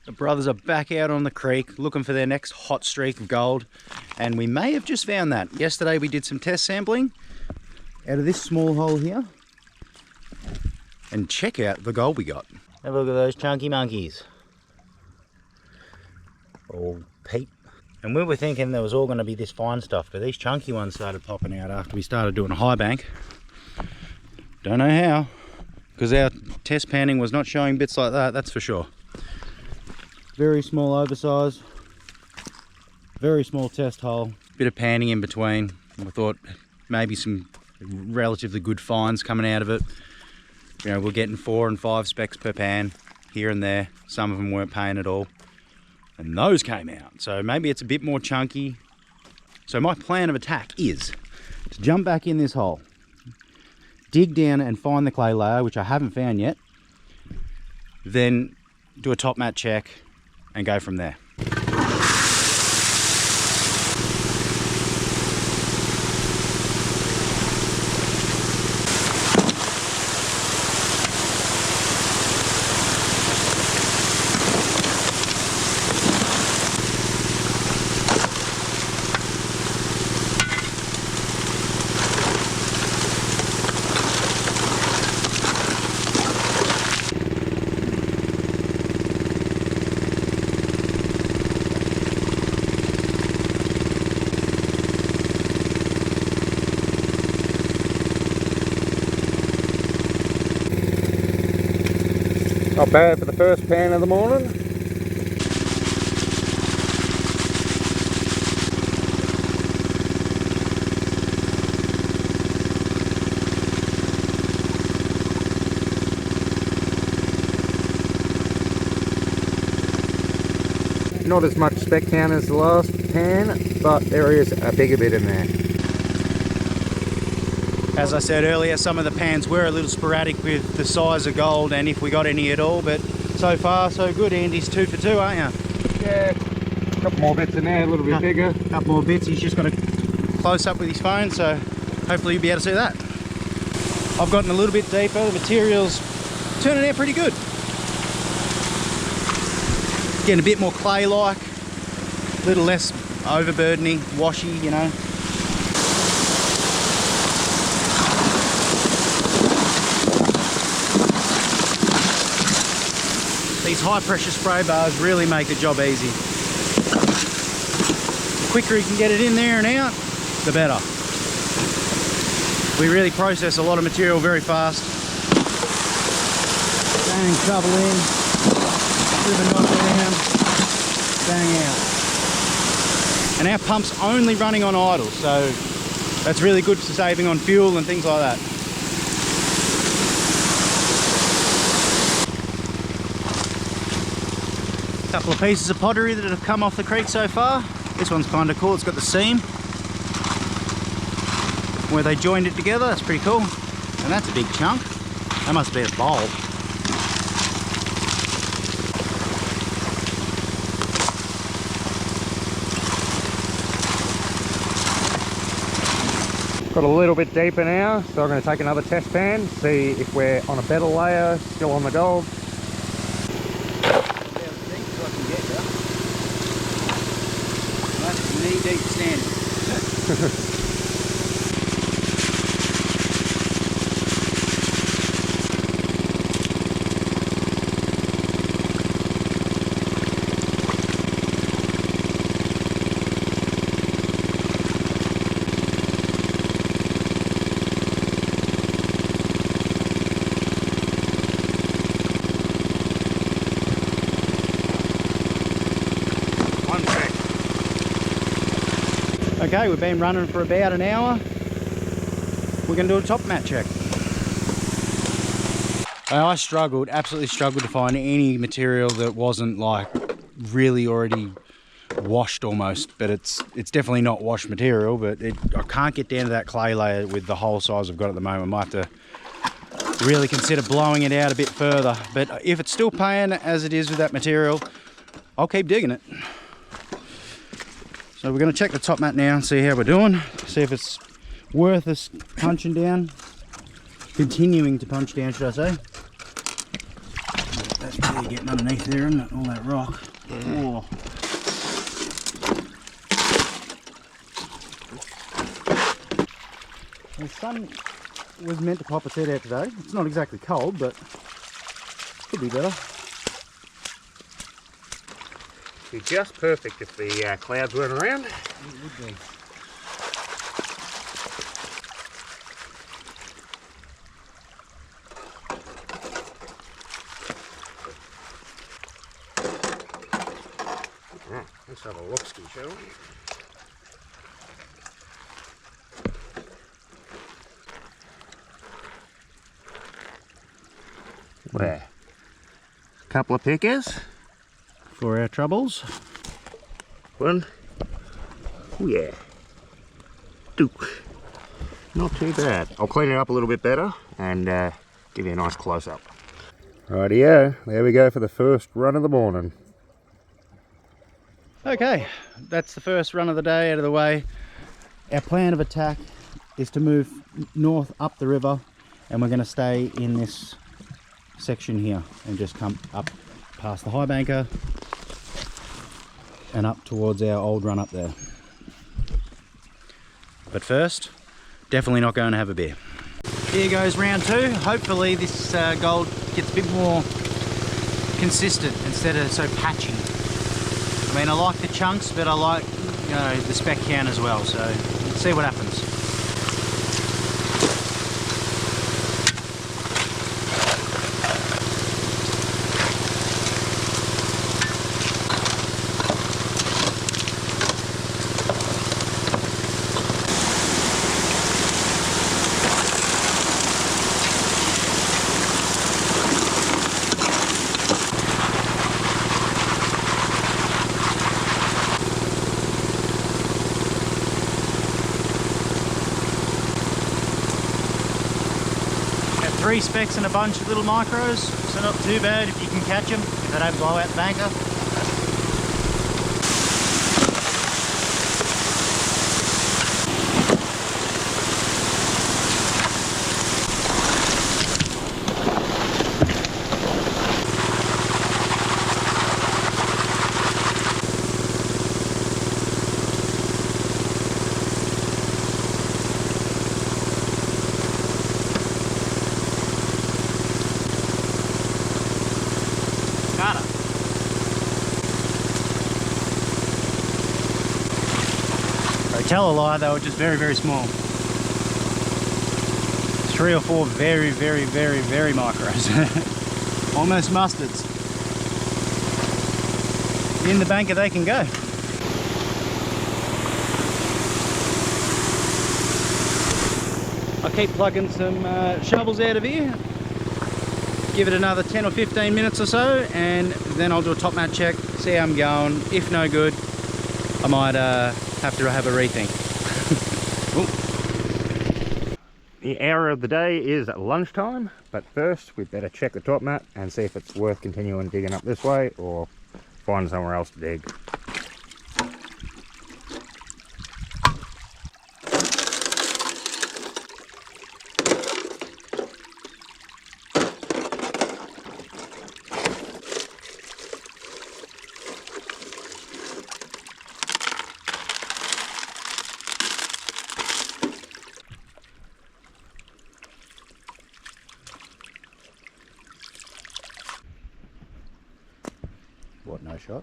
The brothers are back out on the creek looking for their next hot streak of gold, and we may have just found that. Yesterday we did some test sampling out of this small hole here, and check out the gold we got. Have a look at those chunky monkeys. All peat. And we were thinking there was all going to be this fine stuff, but these chunky ones started popping out after we started doing a high bank. Don't know how, because our test panning was not showing bits like that, that's for sure. Very small oversize, very small test hole, bit of panning in between. I thought maybe some relatively good finds coming out of it. You know, we're getting 4 and 5 specks per pan here and there. Some of them weren't paying at all, and those came out. So maybe it's a bit more chunky. So my plan of attack is to jump back in this hole, dig down and find the clay layer, which I haven't found yet, then do a top mat check and go from there. Not bad for the first pan of the morning. Not as much speck count as the last pan, but there is a bigger bit in there. As I said earlier, some of the pans were a little sporadic with the size of gold and if we got any at all, but so far so good. Andy's 2 for 2, aren't you? Yeah, a couple more bits in there, a little bit bigger. A couple more bits. He's just got a close up with his phone, so hopefully you'll be able to see that. I've gotten a little bit deeper. The material's turning out pretty good. Getting a bit more clay-like, a little less overburdening, washy, you know. These high pressure spray bars really make the job easy. The quicker you can get it in there and out, the better. We really process a lot of material very fast. Bang, shovel in, ribbon knock down, bang out. And our pump's only running on idle, so that's really good for saving on fuel and things like that. Couple of pieces of pottery that have come off the creek so far. This one's kind of cool. It's got the seam where they joined it together. That's pretty cool. And that's a big chunk. That must be a bowl. Got a little bit deeper now, so I'm going to take another test pan, see if we're on a better layer, still on the gold. Knee-deep standing. Okay, we've been running for about an hour. We're going to do a top mat check. I absolutely struggled to find any material that wasn't like really already washed almost, but it's definitely not washed material, but I can't get down to that clay layer with the hole size I've got at the moment. I might have to really consider blowing it out a bit further, but if it's still paying as it is with that material, I'll keep digging it. So we're going to check the top mat now and see how we're doing, see if it's worth us punching down, continuing to punch down, should I say. That's pretty really getting underneath there, isn't it? All that rock. Oh. The sun was meant to pop its head out today. It's not exactly cold, but could be better. It'd be just perfect if the clouds weren't around. It would be. Let's have a look-ski, shall we? Where? A couple of pickers. For our troubles. One. Oh yeah. Two. Not too bad. I'll clean it up a little bit better and give you a nice close-up. Rightio, there we go for the first run of the morning. Okay, that's the first run of the day out of the way. Our plan of attack is to move north up the river, and we're going to stay in this section here and just come up past the Highbanker and up towards our old run up there. But first, definitely not going to have a beer. Here goes round two. Hopefully this gold gets a bit more consistent instead of so patchy. I mean, I like the chunks, but I like, you know, the speck count as well, so let's see what happens. Three specks and a bunch of little micros, so not too bad if you can catch them, if they don't blow out the banker. Tell a lie, they were just very, very small. 3 or 4 very, very, very, very micros. Almost mustards. In the banker they can go. I'll keep plugging some shovels out of here. Give it another 10 or 15 minutes or so, and then I'll do a top mat check, see how I'm going. If no good, I might have to have a rethink. The hour of the day is at lunchtime, but first we'd better check the top mat and see if it's worth continuing digging up this way or find somewhere else to dig. What, no shot?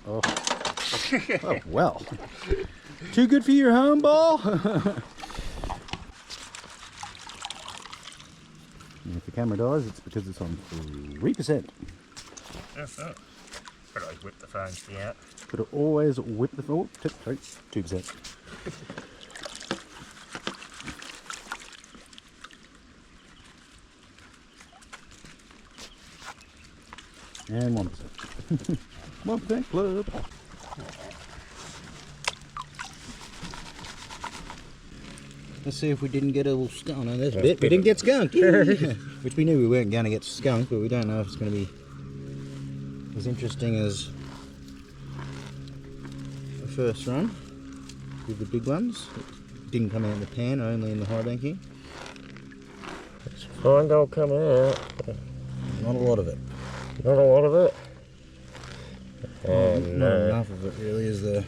Oh. Oh, well. Too good for your home ball? And if the camera dies, it's because it's on 3%. That's it. Could always whip the phone out. Could always whip the phone. Oh, sorry, 2%. And 1%. 1% club. Let's see if we didn't get a little skunk. No, there's a bit. We didn't get skunked. Which we knew we weren't going to get skunked, but we don't know if it's going to be as interesting as the first run with the big ones. It didn't come out in the pan, only in the Highbanking. Fine gold coming out. Not a lot of it. Not a lot of it. Not And enough of it really, is there?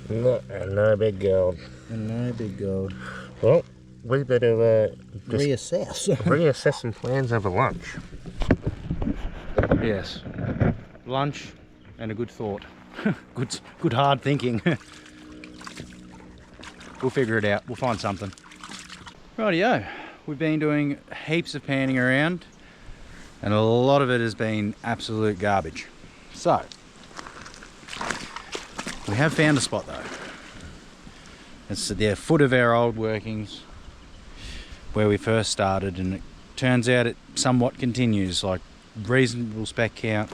no big gold. And no big gold. Well, we better Reassess. some plans over lunch. Yes. Lunch and a good thought. good hard thinking. We'll figure it out. We'll find something. Rightio. We've been doing heaps of panning around, and a lot of it has been absolute garbage. So, we have found a spot though. It's at the foot of our old workings where we first started, and it turns out it somewhat continues, like reasonable spec count,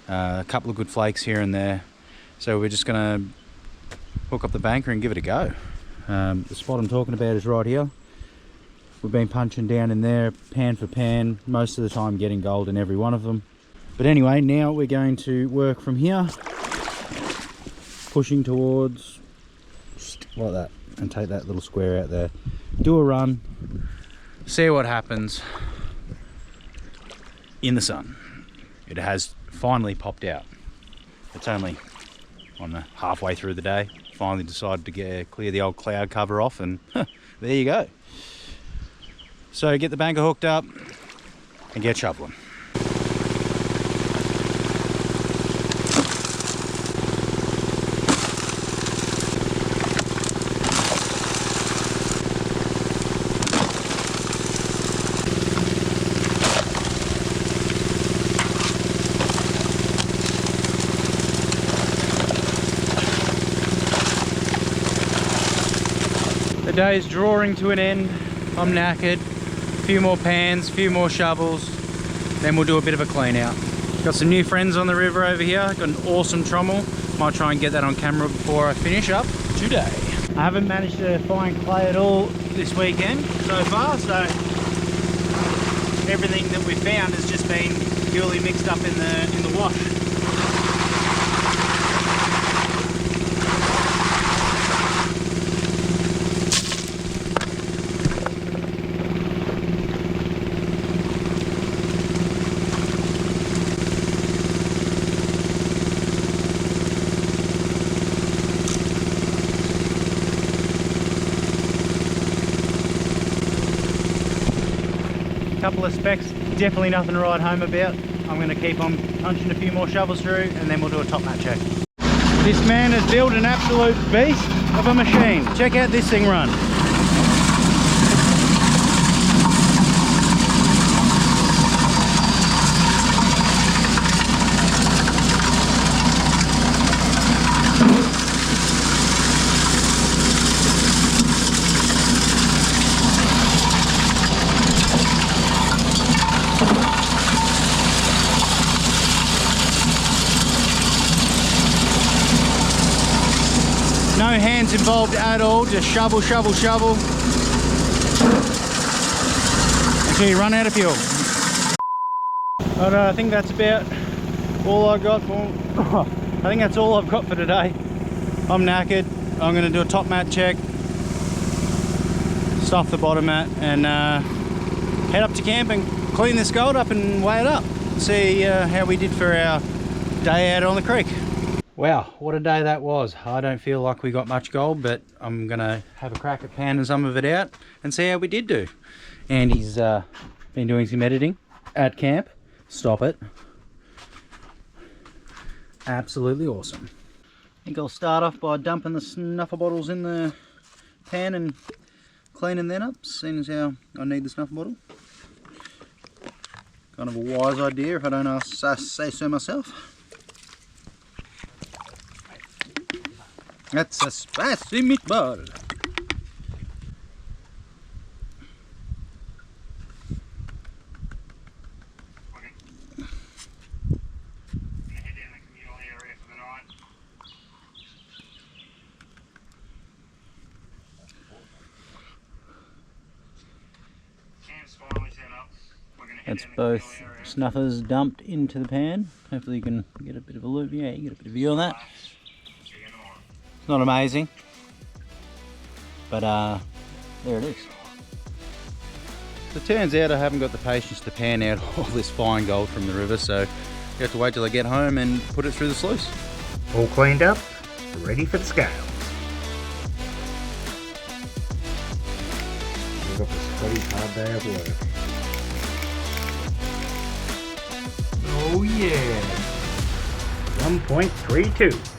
a couple of good flakes here and there. So we're just gonna hook up the banker and give it a go. The spot I'm talking about is right here. We've been punching down in there, pan for pan, most of the time getting gold in every one of them. But anyway, now we're going to work from here, pushing towards, like that, and take that little square out there. Do a run, see what happens in the sun. It has finally popped out. It's only on the halfway through the day. Finally decided to clear the old cloud cover off, and there you go. So get the banker hooked up and get shoveling. The day is drawing to an end. I'm knackered. A few more pans, a few more shovels, then we'll do a bit of a clean out. Got some new friends on the river over here. Got an awesome trommel. Might try and get that on camera before I finish up today. I haven't managed to find clay at all this weekend so far, so everything that we found has just been purely mixed up in the wash. Couple of specs, definitely nothing to write home about. I'm going to keep on punching a few more shovels through, and then we'll do a top mat check. This man has built an absolute beast of a machine. Check out this thing run. No hands involved at all, just shovel, shovel, shovel until you run out of fuel. But I think that's about all I got for, I think that's all I've got for today. I'm knackered. I'm going to do a top mat check, stuff the bottom mat, and head up to camp and clean this gold up and weigh it up. See how we did for our day out on the creek. Wow, what a day that was. I don't feel like we got much gold, but I'm gonna have a crack at panning some of it out and see how we did do. Andy's been doing some editing at camp. Stop it. Absolutely awesome. I think I'll start off by dumping the snuffer bottles in the pan and cleaning that up, seeing as how I need the snuffer bottle. Kind of a wise idea if I don't say so myself. That's a spicy meatball. That's both snuffers dumped into the pan. Hopefully you can get a bit of a look. Yeah, you get a bit of a view on that. It's not amazing, but there it is. it turns out I haven't got the patience to pan out all this fine gold from the river, so you have to wait till I get home and put it through the sluice. All cleaned up, ready for the scale. We've got the Scotty's hard day of work. Oh yeah! 1.32.